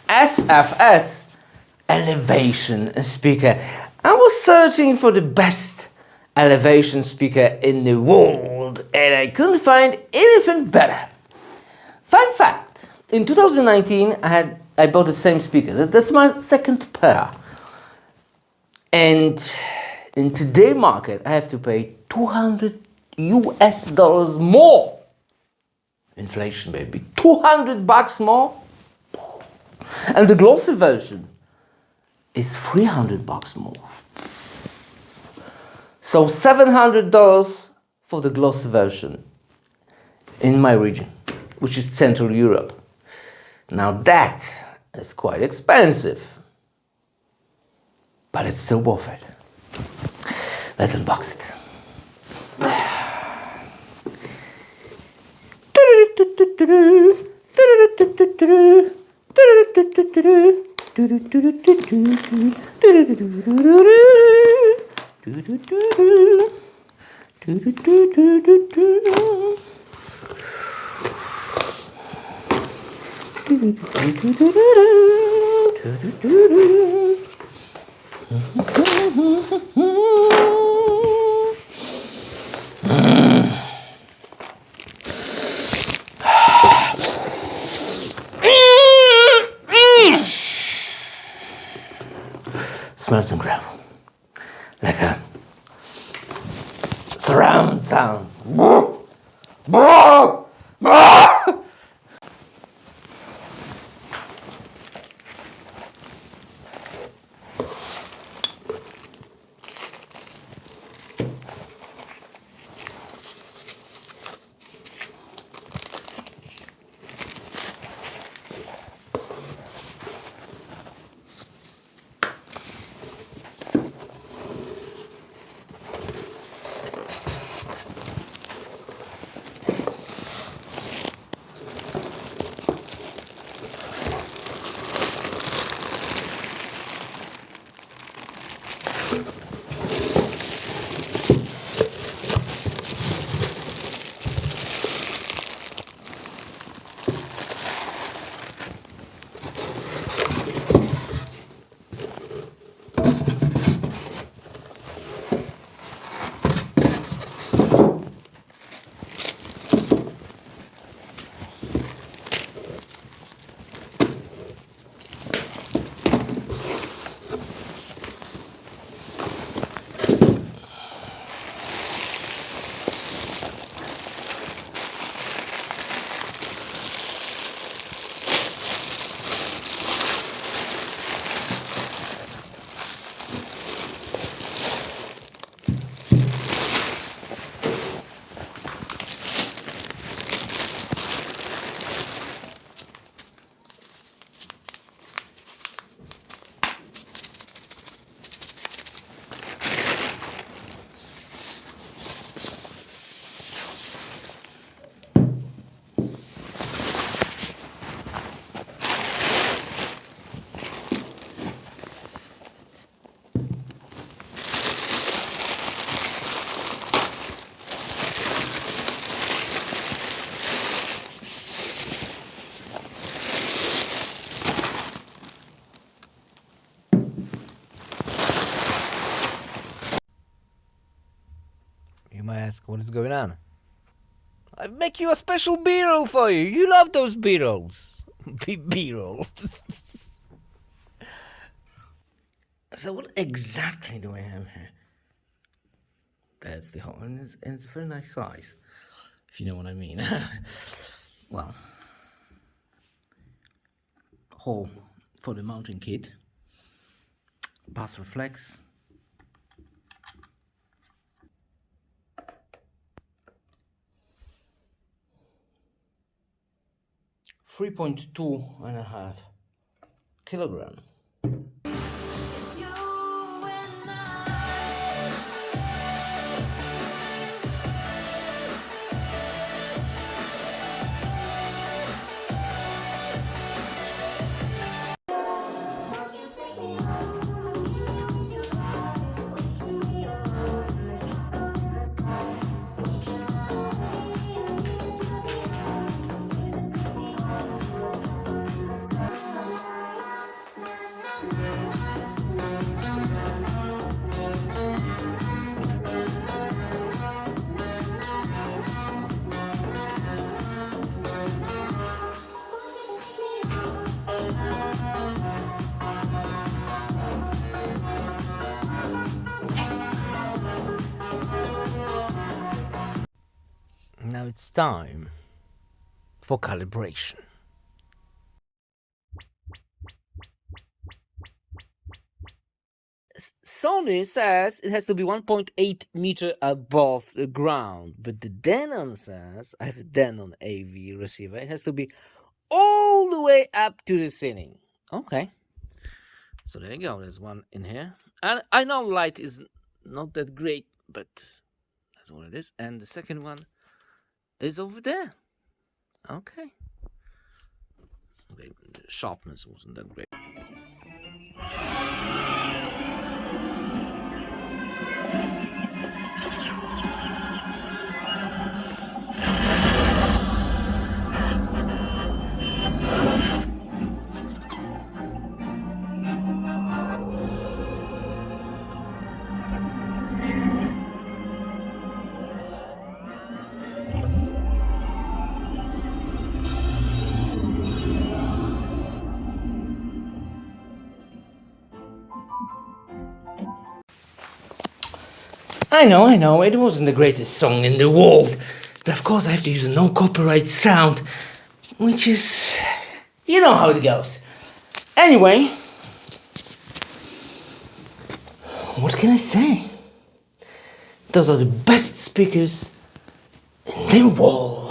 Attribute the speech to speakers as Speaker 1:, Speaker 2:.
Speaker 1: SFS elevation speaker. I was searching for the best elevation speaker in the world and I couldn't find anything better. Fun fact, in 2019 I bought the same speaker. That's my second pair. And in today's market I have to pay $200 more. Inflation, baby. $200 more. And the glossy version is $300 more. So $700 for the glossy version in my region, which is Central Europe. Now that is quite expensive, but it's still worth it. Let's unbox it. Smells incredible, like a surround sound. You might ask, what is going on? I make you a special B-roll for you. You love those B-rolls. B-rolls. So what exactly do I have here? That's the hole, and it's a very nice size, if you know what I mean. Well, hole for the mounting kit, pass reflex, $3.2.5 kilogram. it's time for calibration. Sony says it has to be 1.8 meter above the ground, but the Denon says, I have a Denon AV receiver, it has to be all the way up to the ceiling. Okay. So there you go, there's one in here. And I know light is not that great, but that's what it is. And the second one is over there. Okay. The sharpness wasn't that great. I know, it wasn't the greatest song in the world, but of course I have to use a no-copyright sound, which is, you know how it goes. Anyway, what can I say? Those are the best speakers in the world.